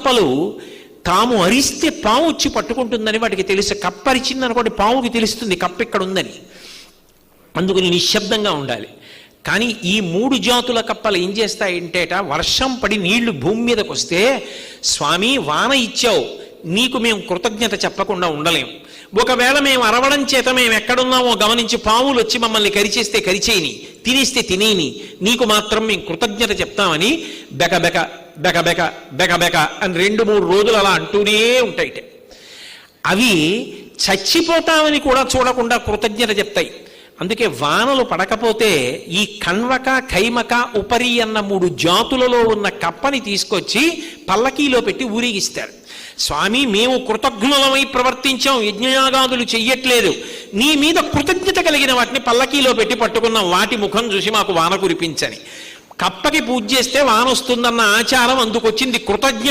కప్పలు తాము అరిస్తే పాము వచ్చి పట్టుకుంటుందని వాటికి తెలుసు. కప్ప అరిచిందనుకోండి పావుకి తెలుస్తుంది కప్ప ఇక్కడ ఉందని. అందుకని నిశ్శబ్దంగా ఉండాలి. కానీ ఈ 3 జాతుల కప్పలు ఏం చేస్తాయంటేట, వర్షం పడి నీళ్లు భూమి మీదకి వస్తే, స్వామి వాన ఇచ్చావు, నీకు మేము కృతజ్ఞత చెప్పకుండా ఉండలేం. ఒకవేళ మేము అరవడం చేత మేము ఎక్కడున్నామో గమనించి పాములు వచ్చి మమ్మల్ని కరిచేస్తే కరిచేయని, తినేస్తే తినేని, నీకు మాత్రం మేము కృతజ్ఞత చెప్తామని బెకబెక బెకబెక బెకబెక అని 2-3 రోజులు అలా అంటూనే ఉంటాయిట. అవి చచ్చిపోతామని కూడా చూడకుండా కృతజ్ఞత చెప్తాయి. అందుకే వానలు పడకపోతే ఈ కణ్వక కైమక ఉపరి అన్న 3 జాతులలో ఉన్న కప్పని తీసుకొచ్చి పల్లకీలో పెట్టి ఊరేగిస్తారు. స్వామి మేము కృతజ్ఞులమై ప్రవర్తించాం, యజ్ఞయాగాదులు చెయ్యట్లేదు, నీ మీద కృతజ్ఞత కలిగిన వాటిని పల్లకీలో పెట్టి పట్టుకున్నాం, వాటి ముఖం చూసి మాకు వాన కురిపించని. కప్పకి పూజ చేస్తే వాన వస్తుందన్న ఆచారం అందుకొచ్చింది. కృతజ్ఞ